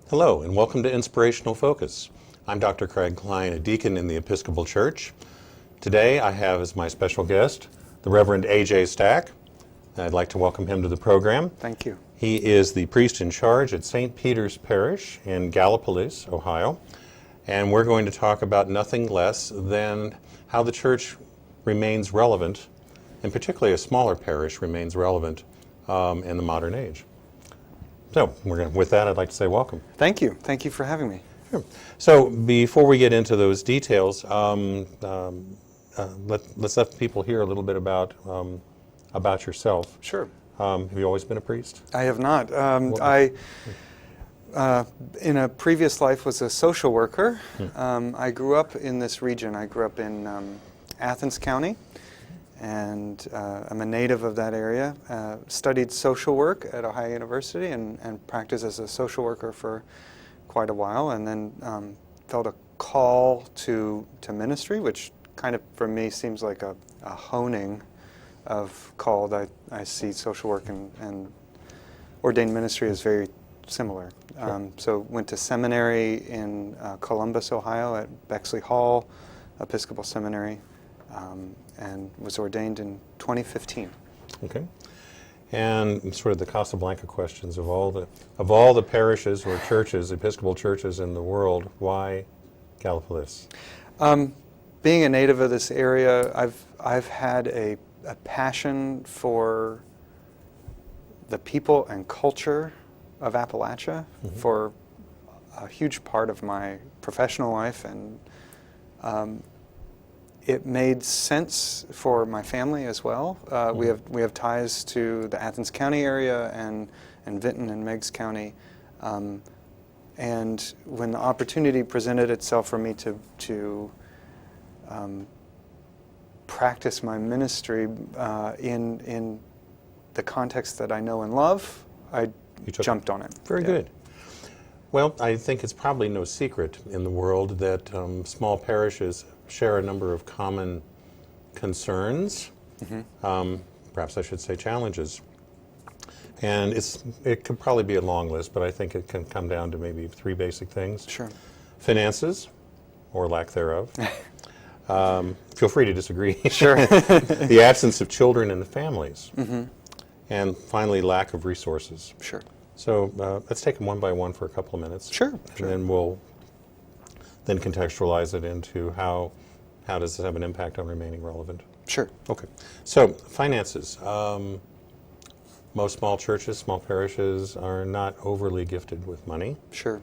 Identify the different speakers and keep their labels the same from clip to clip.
Speaker 1: Hello, and welcome to Inspirational Focus. I'm Dr. Craig Klein, a deacon in the Episcopal Church. Today I have as my special guest the Reverend A.J. Stack. I'd like to welcome him to the program.
Speaker 2: Thank you.
Speaker 1: He is the priest in charge at St. Peter's Parish in Gallipolis, Ohio. And we're going to talk about nothing less than how the church remains relevant, and particularly a smaller parish remains relevant in the modern age. So with that, I'd like to say welcome.
Speaker 2: Thank you. Thank you for having me.
Speaker 1: Sure. So before we get into those details, let's let people hear a little bit about yourself.
Speaker 2: Sure.
Speaker 1: Have you always been a priest?
Speaker 2: I have not. I, in a previous life, was a social worker. I grew up in this region. I grew up in Athens County, and I'm a native of that area. Studied social work at Ohio University and practiced as a social worker for quite a while, and then felt a call to ministry, which kind of for me seems like a honing of call. I see social work and ordained ministry as very similar.
Speaker 1: Sure.
Speaker 2: So went to seminary in Columbus, Ohio at Bexley Hall Episcopal Seminary, and was ordained in 2015.
Speaker 1: Okay. And sort of the Casablanca questions of all the parishes or churches, Episcopal churches in the world, why Gallipolis?
Speaker 2: Being a native of this area, I've had a passion for the people and culture of Appalachia for a huge part of my professional life, and it made sense for my family as well. We have ties to the Athens County area and Vinton and Meigs County, and when the opportunity presented itself for me to practice my ministry in the context that I know and love, I jumped on it.
Speaker 1: Very good. Well, I think it's probably no secret in the world that small parishes share a number of common concerns, perhaps I should say challenges. And it could probably be a long list, but I think it can come down to maybe three basic things.
Speaker 2: Sure.
Speaker 1: Finances, or lack thereof. Feel free to disagree.
Speaker 2: Sure.
Speaker 1: The absence of children in the families. And finally, lack of resources.
Speaker 2: Sure.
Speaker 1: So let's take them one by one for a couple of minutes.
Speaker 2: Sure.
Speaker 1: And then we'll contextualize it into how does this have an impact on remaining relevant.
Speaker 2: Sure.
Speaker 1: Okay. So finances. Most small churches, small parishes are not overly gifted with money.
Speaker 2: Sure.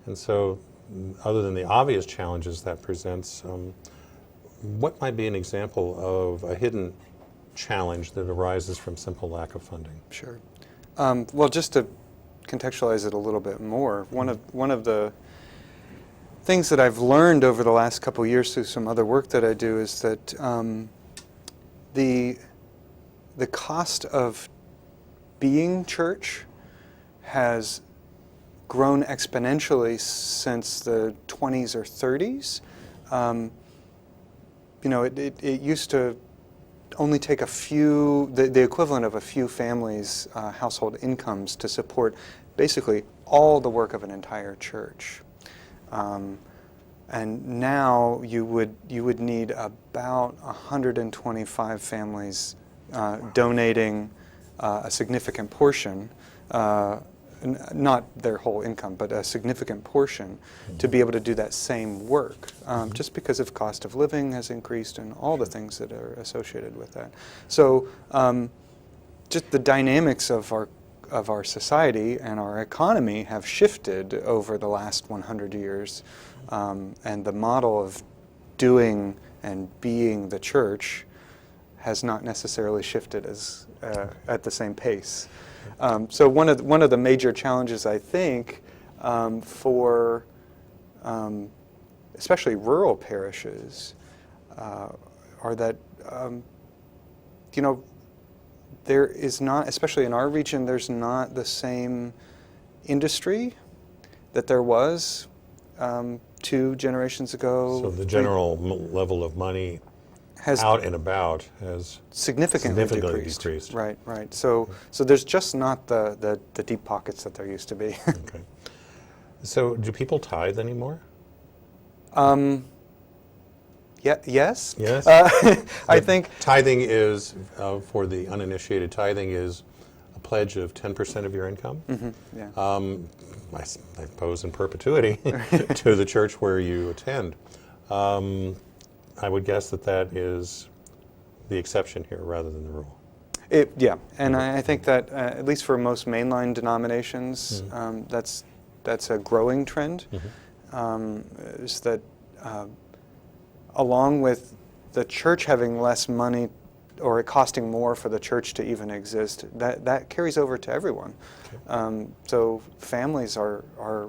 Speaker 1: And so other than the obvious challenges that presents, what might be an example of a hidden challenge that arises from simple lack of funding?
Speaker 2: Sure. Well, just to contextualize it a little bit more, one of the things that I've learned over the last couple of years through some other work that I do is that the cost of being church has grown exponentially since the 20s or 30s. It used to only take the equivalent of a few families' household incomes to support basically all the work of an entire church. And now you would need about 125 families donating a significant portion, not their whole income, but a significant portion to be able to do that same work, just because of cost of living has increased and all the things that are associated with that. So just the dynamics of our society and our economy have shifted over the last 100 years, and the model of doing and being the church has not necessarily shifted as at the same pace. So one of the major challenges, I think, for especially rural parishes are that there is not, especially in our region, there's not the same industry that there was 2 generations ago.
Speaker 1: So the general level of money
Speaker 2: has
Speaker 1: out and about has
Speaker 2: significantly decreased. Right. So there's just not the deep pockets that there used to be.
Speaker 1: Okay. So do people tithe anymore?
Speaker 2: Yes.
Speaker 1: Yes.
Speaker 2: I think
Speaker 1: Tithing is, for the uninitiated, tithing is a pledge of 10% of your income.
Speaker 2: yeah.
Speaker 1: I suppose in perpetuity to the church where you attend. I would guess that is the exception here rather than the rule.
Speaker 2: Yeah, and I think that at least for most mainline denominations, that's a growing trend. Is that along with the church having less money, or it costing more for the church to even exist, that carries over to everyone. Okay. So families are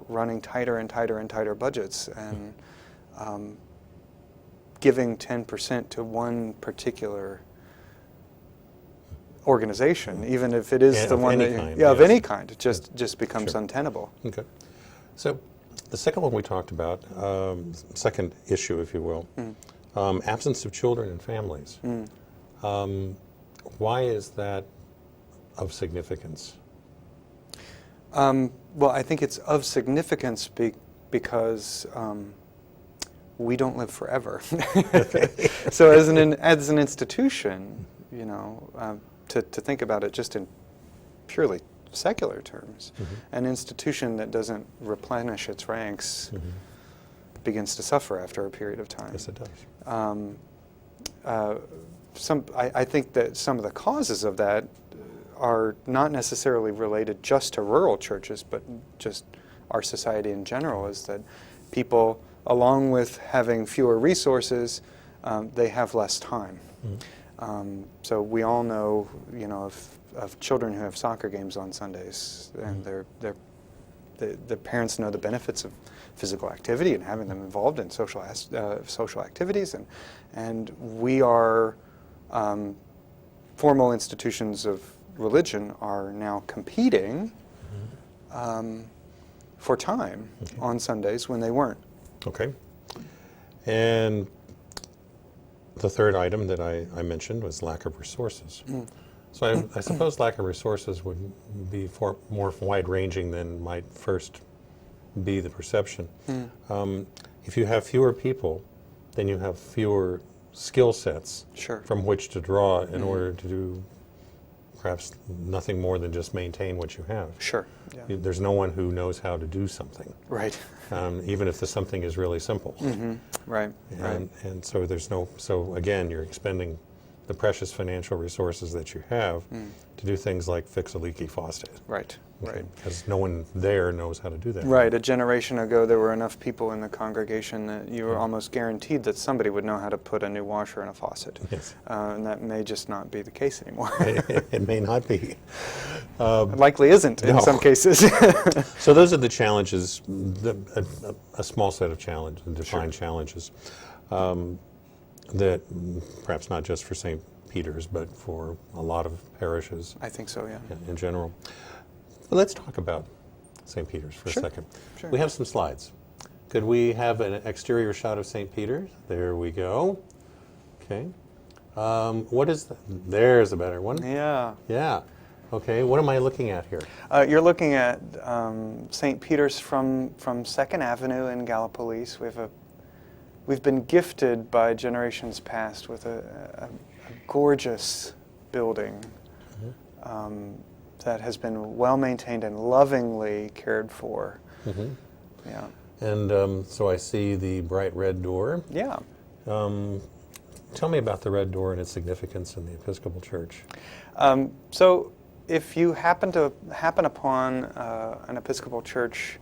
Speaker 2: running tighter and tighter and tighter budgets, and giving 10% to one particular organization, even if it is the one that of any kind, it just becomes untenable.
Speaker 1: Okay. So the second one we talked about, second issue, if you will, absence of children and families. Why is that of significance?
Speaker 2: Well, I think it's of significance because we don't live forever. So as an institution, you know, to think about it just in purely secular terms, an institution that doesn't replenish its ranks begins to suffer after a period of time.
Speaker 1: Yes, it does.
Speaker 2: I think that some of the causes of that are not necessarily related just to rural churches, but just our society in general, is that people, along with having fewer resources, they have less time. So we all know, you know, of children who have soccer games on Sundays, and the parents know the benefits of physical activity and having them involved in social activities, and we are formal institutions of religion are now competing for time on Sundays when they weren't.
Speaker 1: Okay. And the third item that I mentioned was lack of resources. So I suppose lack of resources would be more wide-ranging than might first be the perception. If you have fewer people, then you have fewer skill sets from which to draw in order to do perhaps nothing more than just maintain what you have.
Speaker 2: Sure. Yeah.
Speaker 1: There's no one who knows how to do something.
Speaker 2: Right.
Speaker 1: Even if the something is really simple.
Speaker 2: Right.
Speaker 1: And so so again, you're expending the precious financial resources that you have to do things like fix a leaky faucet.
Speaker 2: Right. Right.
Speaker 1: Because no one there knows how to do that.
Speaker 2: Right. A generation ago, there were enough people in the congregation that you were almost guaranteed that somebody would know how to put a new washer in a faucet. Yes. And that may just not be the case anymore.
Speaker 1: It may not be.
Speaker 2: It likely isn't in some cases.
Speaker 1: So those are the challenges, a small set of defined challenges that perhaps not just for St. Peter's, but for a lot of parishes.
Speaker 2: I think so, yeah.
Speaker 1: In general. But let's talk about St. Peter's for a second. Sure. We have some slides. Could we have an exterior shot of St. Peter's? There we go. Okay. What is that? There's a better one.
Speaker 2: Yeah.
Speaker 1: Yeah. Okay. What am I looking at here?
Speaker 2: You're looking at St. Peter's from 2nd Avenue in Gallipolis. We've been gifted by generations past with a gorgeous building that has been well maintained and lovingly cared for. Yeah. And
Speaker 1: so I see the bright red door.
Speaker 2: Yeah.
Speaker 1: Tell me about the red door and its significance in the Episcopal Church.
Speaker 2: So if you happen upon an Episcopal church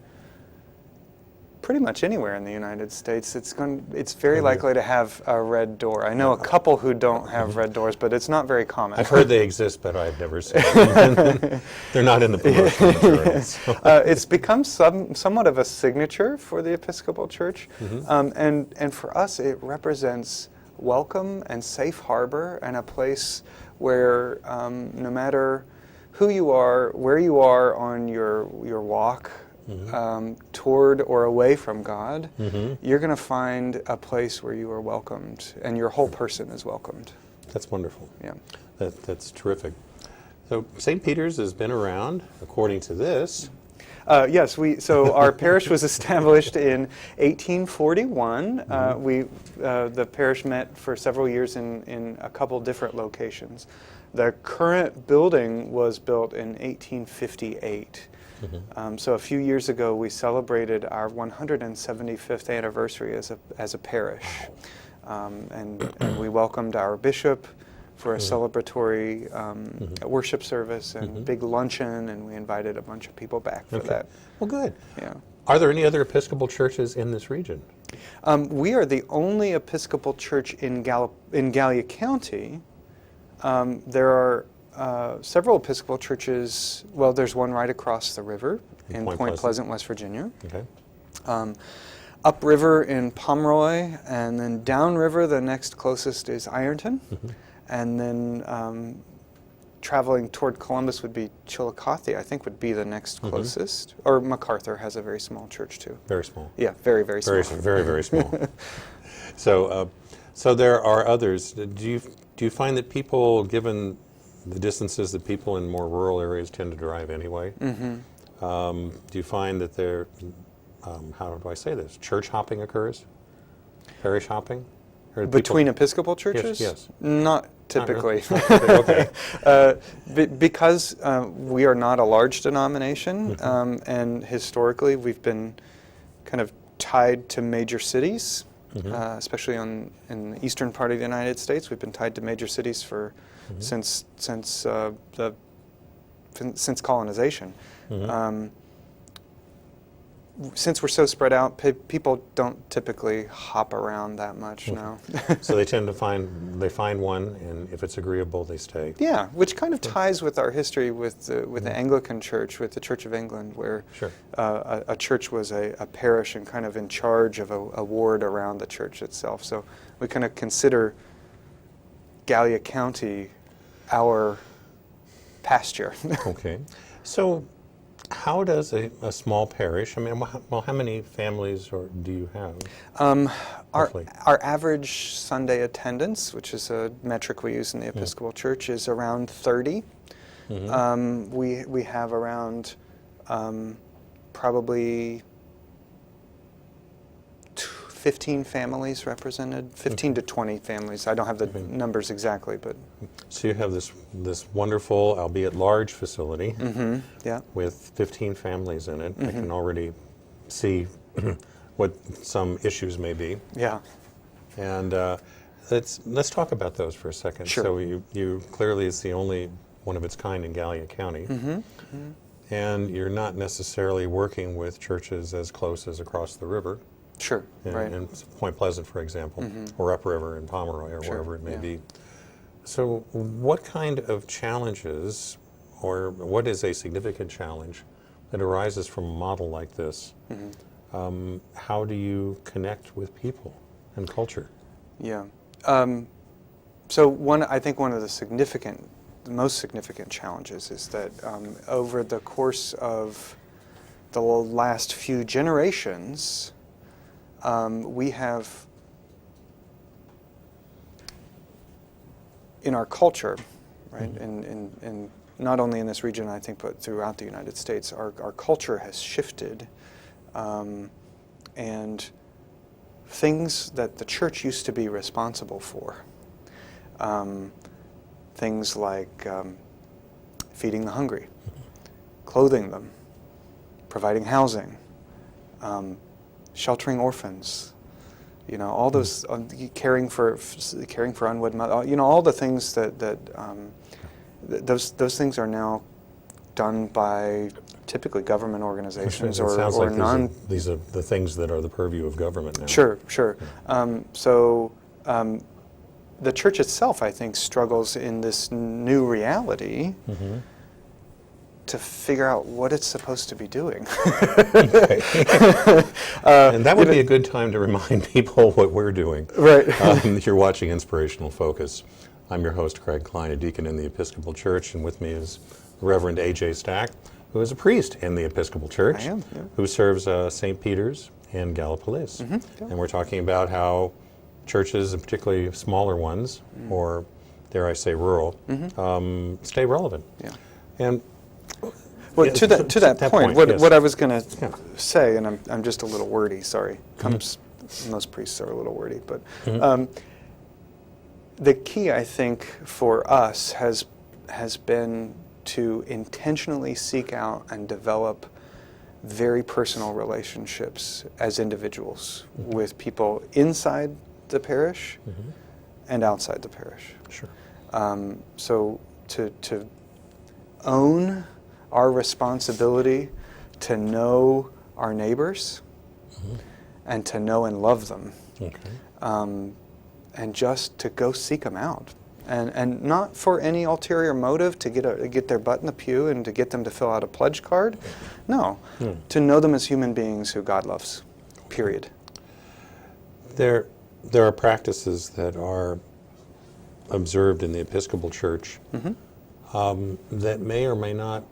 Speaker 2: pretty much anywhere in the United States, it's very likely to have a red door. I know a couple who don't have red doors, but it's not very common.
Speaker 1: I've heard they exist, but I've never seen them. They're not in the promotional materials. So.
Speaker 2: It's become somewhat of a signature for the Episcopal Church, and for us it represents welcome and safe harbor, and a place where no matter who you are, where you are on your walk, toward or away from God, you're going to find a place where you are welcomed, and your whole person is welcomed.
Speaker 1: That's wonderful.
Speaker 2: Yeah.
Speaker 1: That's terrific. So St. Peter's has been around, according to this,
Speaker 2: Yes, so our parish was established in 1841. The parish met for several years in a couple different locations. The current building was built in 1858. So a few years ago, we celebrated our 175th anniversary as a parish, and we welcomed our bishop for a celebratory worship service and big luncheon, and we invited a bunch of people back for that.
Speaker 1: Well, good.
Speaker 2: Yeah.
Speaker 1: Are there any other Episcopal churches in this region?
Speaker 2: We are the only Episcopal church in Gallia County. There are several Episcopal churches. Well, there's one right across the river in Point Pleasant, West Virginia.
Speaker 1: Okay.
Speaker 2: Upriver in Pomeroy, and then downriver, the next closest is Ironton. And then traveling toward Columbus would be Chillicothe, I think, would be the next closest. Or MacArthur has a very small church, too.
Speaker 1: Very small.
Speaker 2: Yeah, very, very small.
Speaker 1: Very, very small. So there are others. Do you find that people, given the distances that people in more rural areas tend to drive anyway, do you find that there, how do I say this, church hopping occurs? Parish hopping?
Speaker 2: Between Episcopal churches?
Speaker 1: Yes.
Speaker 2: Not typically.
Speaker 1: Okay.
Speaker 2: Because we are not a large denomination, and historically we've been kind of tied to major cities, especially in the eastern part of the United States. We've been tied to major cities for since colonization. Since we're so spread out, people don't typically hop around that much now.
Speaker 1: So they tend to find one, and if it's agreeable, they stay.
Speaker 2: Yeah, which kind of ties with our history with the Anglican Church, with the Church of England, where a church was a parish and kind of in charge of a ward around the church itself. So we kind of consider Gallia County our pasture.
Speaker 1: Okay. So how does a small parish, I mean, well, how many families do you have?
Speaker 2: Our average Sunday attendance, which is a metric we use in the Episcopal Church, is around 30. We have around probably 15 families represented, 15 to 20 families. I don't have the numbers exactly, but...
Speaker 1: So you have this wonderful, albeit large facility with 15 families in it. I can already see what some issues may be.
Speaker 2: Yeah.
Speaker 1: And let's talk about those for a second.
Speaker 2: Sure.
Speaker 1: So you clearly, it's the only one of its kind in Gallia County. And you're not necessarily working with churches as close as across the river.
Speaker 2: Sure, right.
Speaker 1: In Point Pleasant, for example, or upriver in Pomeroy, or wherever it may be. So what kind of challenges, or what is a significant challenge that arises from a model like this? How do you connect with people and culture?
Speaker 2: Yeah. So I think one of the most significant challenges is that over the course of the last few generations, we have, in our culture, right, in not only in this region, I think, but throughout the United States, our culture has shifted, and things that the church used to be responsible for, things like feeding the hungry, clothing them, providing housing, sheltering orphans, all those, caring for unwed mother, all the things those things are now done by typically government organizations or non.
Speaker 1: These are the things that are the purview of government now.
Speaker 2: Sure. So the church itself, I think, struggles in this new reality. To figure out what it's supposed to be doing.
Speaker 1: And that would be a good time to remind people what we're doing.
Speaker 2: Right.
Speaker 1: You're watching Inspirational Focus. I'm your host, Craig Klein, a deacon in the Episcopal Church, and with me is Reverend A.J. Stack, who is a priest in the Episcopal Church,
Speaker 2: I am,
Speaker 1: who serves St. Peter's and Gallipolis. And we're talking about how churches, and particularly smaller ones, or dare I say rural, stay relevant.
Speaker 2: Yeah.
Speaker 1: And
Speaker 2: Well, to that point, what,
Speaker 1: yes.
Speaker 2: what I was going to
Speaker 1: Yeah.
Speaker 2: say, and I'm just a little wordy, sorry. Most priests are a little wordy, but the key, I think, for us has been to intentionally seek out and develop very personal relationships as individuals with people inside the parish and outside the parish.
Speaker 1: Sure.
Speaker 2: So to own our responsibility to know our neighbors and to know and love them, and just to go seek them out, and not for any ulterior motive to get their butt in the pew and to get them to fill out a pledge card. No, to know them as human beings who God loves. Period.
Speaker 1: There are practices that are observed in the Episcopal Church that may or may not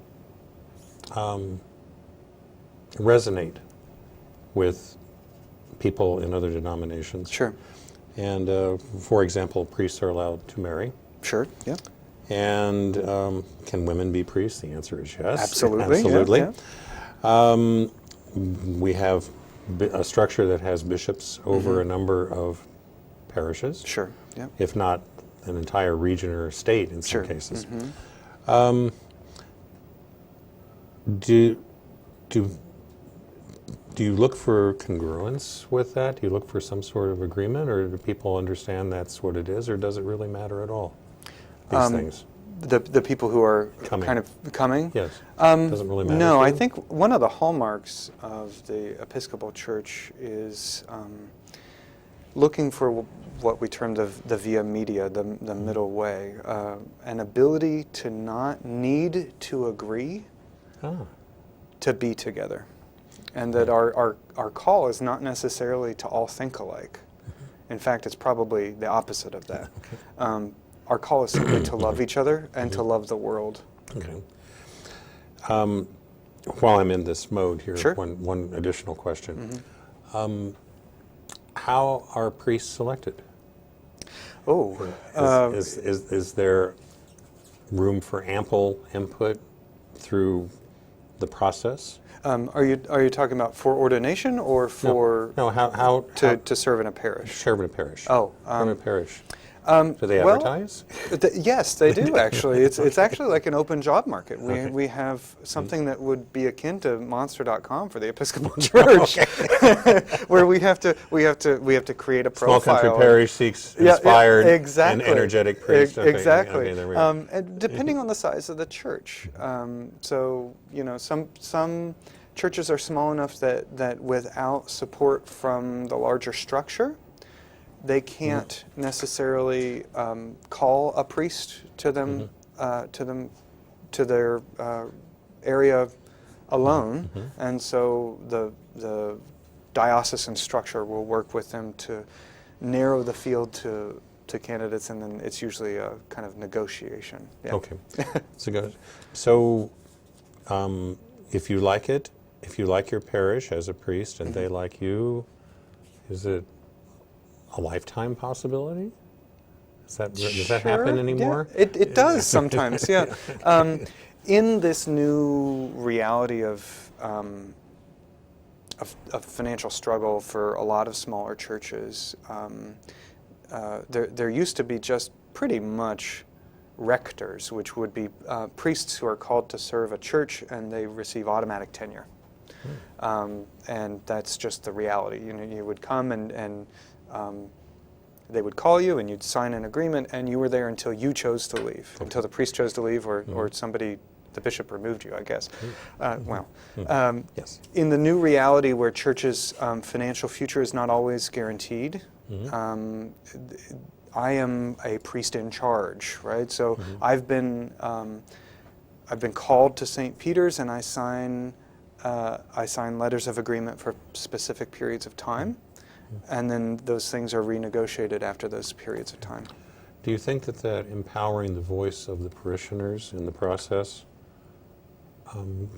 Speaker 1: resonate with people in other denominations.
Speaker 2: Sure.
Speaker 1: And for example, priests are allowed to marry.
Speaker 2: Sure. Yeah.
Speaker 1: And can women be priests? The answer is yes.
Speaker 2: Absolutely.
Speaker 1: Absolutely.
Speaker 2: Yeah, yeah.
Speaker 1: We have a structure that has bishops over a number of parishes.
Speaker 2: Sure. Yeah.
Speaker 1: If not an entire region or state in some
Speaker 2: Sure.
Speaker 1: cases. Do you look for congruence with that? Do you look for some sort of agreement, or do people understand that's what it is, or does it really matter at all? These things.
Speaker 2: The people who are
Speaker 1: Coming.
Speaker 2: kind of coming?
Speaker 1: Yes. Doesn't really matter.
Speaker 2: No,
Speaker 1: to
Speaker 2: I
Speaker 1: you?
Speaker 2: think one of the hallmarks of the Episcopal Church is looking for what we term the via media, the middle way, an ability to not need to agree to be together. And that our call is not necessarily to all think alike. In fact, it's probably the opposite of that. Our call is simply to love each other and to love the world.
Speaker 1: Okay. While I'm in this mode here,
Speaker 2: Sure.
Speaker 1: one additional question. How are priests selected?
Speaker 2: Oh,
Speaker 1: Is there room for ample input through the process?
Speaker 2: are you talking about for ordination or for
Speaker 1: No, how
Speaker 2: to serve in a parish?
Speaker 1: serve in a parish?
Speaker 2: Oh,
Speaker 1: serve in a parish. Do they
Speaker 2: well,
Speaker 1: advertise?
Speaker 2: Yes, they do actually. It's actually like an open job market.
Speaker 1: Okay.
Speaker 2: We have something that would be akin to Monster.com for the Episcopal Church, where we have to create a
Speaker 1: Small
Speaker 2: profile.
Speaker 1: country parish seeks inspired and energetic priest. Okay,
Speaker 2: Exactly.
Speaker 1: okay, there we go.
Speaker 2: And depending on the size of the church, so some churches are small enough that without support from the larger structure, they can't necessarily call a priest to them, to their area alone, and so the diocesan structure will work with them to narrow the field to candidates, and then it's usually a kind of negotiation. Yeah.
Speaker 1: Okay, so good. So, if you like it, if you like your parish as a priest and they like you, is it a lifetime possibility? Does that happen anymore?
Speaker 2: Yeah, it does sometimes, yeah. In this new reality of financial struggle for a lot of smaller churches, there used to be just pretty much rectors, which would be priests who are called to serve a church and they receive automatic tenure. And that's just the reality. You would come and they would call you and you'd sign an agreement and you were there until you chose to leave, until the priest chose to leave or somebody, the bishop removed you, I guess.
Speaker 1: Yes.
Speaker 2: In the new reality where churches' financial future is not always guaranteed, I am a priest in charge, right? So I've been called to St. Peter's and I sign letters of agreement for specific periods of time. And then those things are renegotiated after those periods of time.
Speaker 1: Do you think that empowering the voice of the parishioners in the process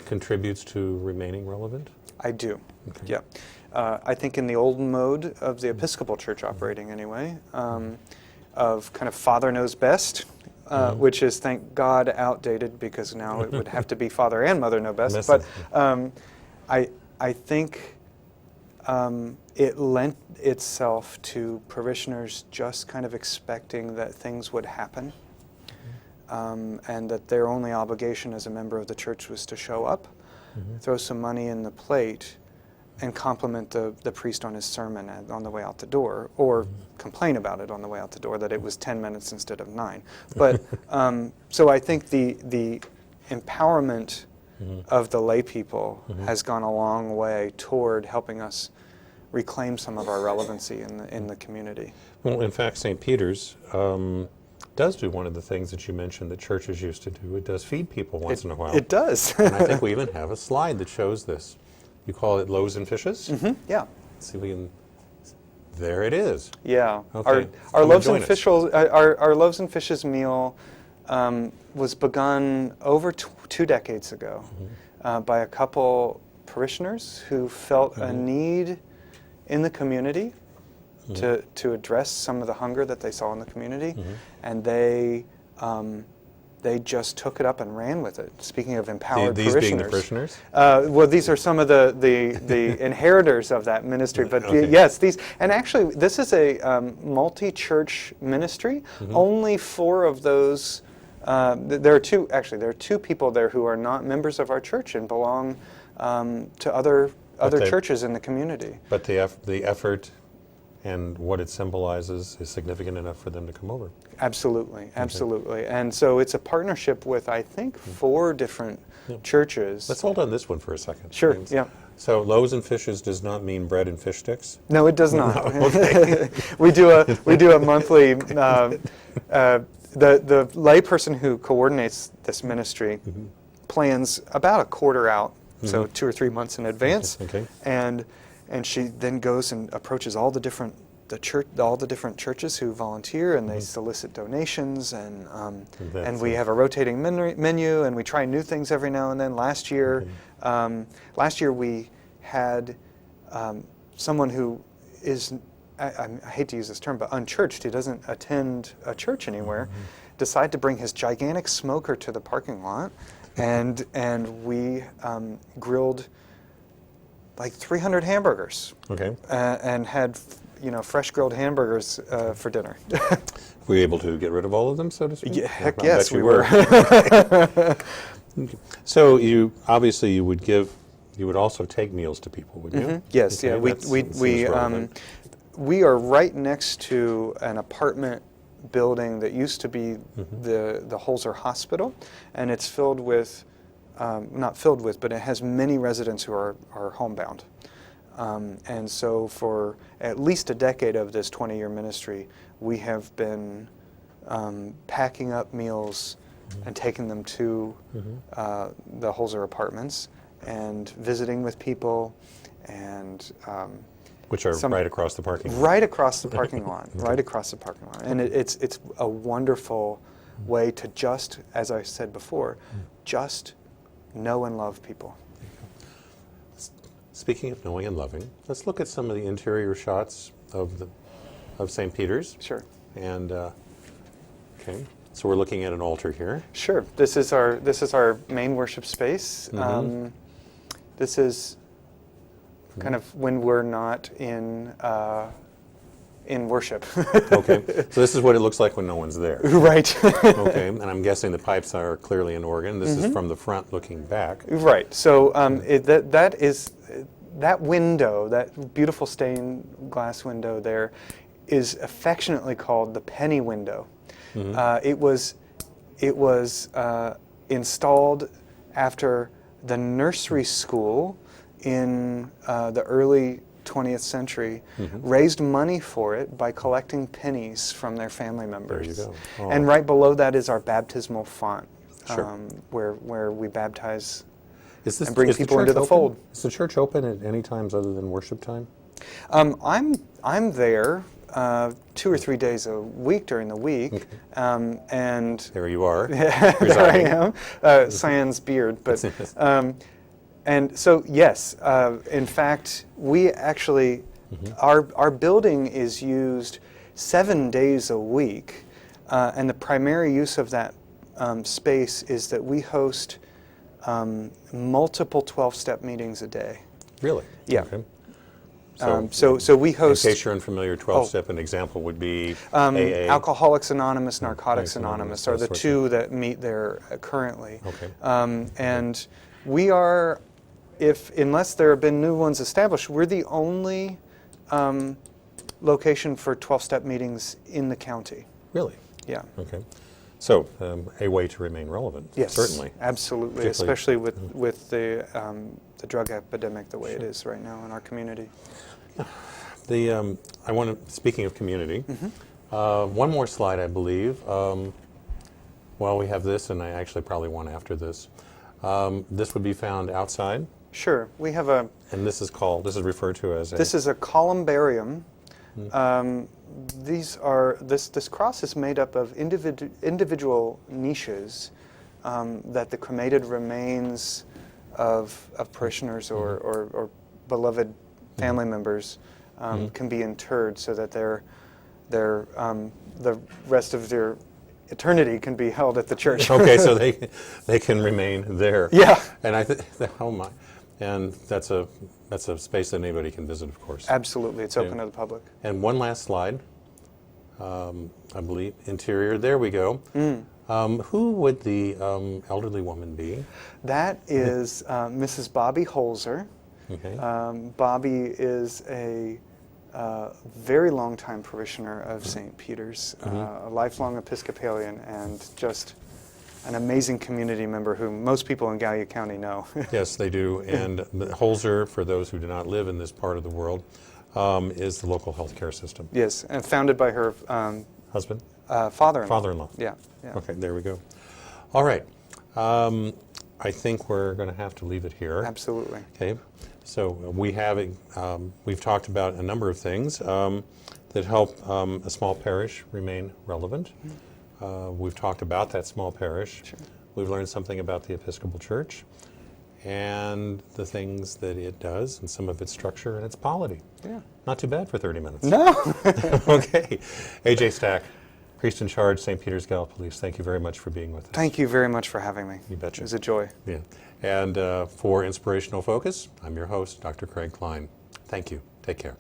Speaker 1: contributes to remaining relevant?
Speaker 2: I do,
Speaker 1: Okay.
Speaker 2: yeah. I think in the old mode of the Episcopal Church operating anyway, of kind of Father knows best, which is, thank God, outdated, because now it would have to be father and mother know best. But I think it lent itself to parishioners just kind of expecting that things would happen, and that their only obligation as a member of the church was to show up, throw some money in the plate, and compliment the priest on his sermon on the way out the door, or complain about it on the way out the door, that it was 10 minutes instead of 9. But so I think the empowerment of the lay people has gone a long way toward helping us reclaim some of our relevancy in the community.
Speaker 1: Well, in fact, St. Peter's does do one of the things that you mentioned that churches used to do. It does feed people once in a while.
Speaker 2: It does.
Speaker 1: And I think we even have a slide that shows this. You call it loaves and fishes?
Speaker 2: Yeah.
Speaker 1: Let's see if we can. There it is.
Speaker 2: Yeah.
Speaker 1: Okay.
Speaker 2: Our loaves and fishes our loaves and fishes meal was begun over 2 decades ago by a couple parishioners who felt a need in the community to address some of the hunger that they saw in the community, and they just took it up and ran with it. Speaking of empowered
Speaker 1: These
Speaker 2: parishioners.
Speaker 1: being the parishioners?
Speaker 2: Well, these are some of the inheritors of that ministry. But yes, and actually, this is a multi-church ministry. Only 4 of those. There are 2 people there who are not members of our church and belong to other churches in the community.
Speaker 1: But the effort and what it symbolizes is significant enough for them to come over.
Speaker 2: Absolutely, absolutely. Okay. And so it's a partnership with, I think, 4 different churches.
Speaker 1: Let's hold on this one for a second.
Speaker 2: Sure, yeah.
Speaker 1: So loaves and fishes does not mean bread and fish sticks?
Speaker 2: No, it does not.
Speaker 1: No, okay.
Speaker 2: we do a monthly. The layperson who coordinates this ministry plans about a quarter out, so 2 or 3 months in advance, and she then goes and approaches all the different churches who volunteer, and they solicit donations, and we have a rotating menu, and we try new things every now and then. Last year we had someone who is, I hate to use this term, but unchurched, he doesn't attend a church anywhere, decide to bring his gigantic smoker to the parking lot, and we grilled like 300 hamburgers. Okay. And had, fresh grilled hamburgers for dinner.
Speaker 1: Were you able to get rid of all of them, so to speak?
Speaker 2: Yeah, heck yes, we were.
Speaker 1: So you would also take meals to people, wouldn't you?
Speaker 2: Yes, we are right next to an apartment building that used to be the Holzer Hospital, and it's filled with, but it has many residents who are homebound. And so for at least a decade of this 20-year ministry, we have been packing up meals and taking them to the Holzer apartments and visiting with people, and
Speaker 1: which are right across the parking lot.
Speaker 2: Right across the parking lot. Right across the parking lot. And it's a wonderful way to just, as I said before, just know and love people.
Speaker 1: Speaking of knowing and loving, let's look at some of the interior shots of St. Peter's.
Speaker 2: Sure.
Speaker 1: And okay, so we're looking at an altar here.
Speaker 2: Sure. This is our main worship space. This is kind of when we're not in worship.
Speaker 1: Okay, so this is what it looks like when no one's there.
Speaker 2: Right.
Speaker 1: Okay, and I'm guessing the pipes are clearly an organ. This is from the front looking back.
Speaker 2: Right. So that window, that beautiful stained glass window there, is affectionately called the penny window. It was installed after the nursery school in the early 20th century raised money for it by collecting pennies from their family members.
Speaker 1: There you go. Oh.
Speaker 2: And right below that is our baptismal font,
Speaker 1: Sure.
Speaker 2: where we baptize
Speaker 1: and
Speaker 2: bring people into the fold.
Speaker 1: Is the church open at any times other than worship time?
Speaker 2: I'm there 2 or 3 days a week during the week, and
Speaker 1: there you are.
Speaker 2: there I am, sans beard, but. And so, yes, in fact, we actually, our building is used 7 days a week And the primary use of that space is that we host multiple 12-step meetings a day.
Speaker 1: Really?
Speaker 2: Yeah.
Speaker 1: Okay.
Speaker 2: So we host...
Speaker 1: In case you're unfamiliar, 12-step, an example would be AA.
Speaker 2: Alcoholics Anonymous, Narcotics
Speaker 1: Anonymous,
Speaker 2: Anonymous are the
Speaker 1: those sorts
Speaker 2: two that meet there currently.
Speaker 1: Okay.
Speaker 2: And we are, unless there have been new ones established, we're the only location for 12-step meetings in the county.
Speaker 1: Really?
Speaker 2: Yeah.
Speaker 1: Okay. So, a way to remain relevant.
Speaker 2: Yes,
Speaker 1: Certainly.
Speaker 2: Absolutely, especially with the drug epidemic the way it is right now in our community.
Speaker 1: I want to, speaking of community, one more slide, I believe. Well, we have this, and I actually probably one after this. This would be found outside.
Speaker 2: Sure. We have
Speaker 1: And this is referred to as
Speaker 2: This is a columbarium. This cross is made up of individual niches that the cremated remains of parishioners or beloved family members can be interred, so that the rest of their eternity can be held at the church.
Speaker 1: Okay, so they can remain there.
Speaker 2: Yeah.
Speaker 1: And oh my, and that's a space that anybody can visit, of course.
Speaker 2: Absolutely, it's open to the public.
Speaker 1: And one last slide, I believe, interior. There we go. Who would the elderly woman be?
Speaker 2: That is Mrs. Bobby Holzer.
Speaker 1: Okay.
Speaker 2: Bobby is a very long-time parishioner of St. Peter's, a lifelong Episcopalian, and just an amazing community member who most people in Gallia County know.
Speaker 1: Yes, they do. And Holzer, for those who do not live in this part of the world, is the local healthcare system.
Speaker 2: Yes, and founded by her
Speaker 1: husband?
Speaker 2: Father-in-law.
Speaker 1: Father-in-law.
Speaker 2: Yeah.
Speaker 1: Okay, there we go. All right. I think we're going to have to leave it here.
Speaker 2: Absolutely.
Speaker 1: Okay. So we've talked about a number of things that help a small parish remain relevant. We've talked about that small parish.
Speaker 2: Sure.
Speaker 1: We've learned something about the Episcopal Church and the things that it does and some of its structure and its polity.
Speaker 2: Yeah.
Speaker 1: Not too bad for 30 minutes.
Speaker 2: No.
Speaker 1: Okay. AJ Stack, priest in charge, St. Peter's Gallipolis, thank you very much for being with us.
Speaker 2: Thank you very much for having me.
Speaker 1: You betcha.
Speaker 2: It was a joy.
Speaker 1: Yeah. And for Inspirational Focus, I'm your host, Dr. Craig Klein. Thank you. Take care.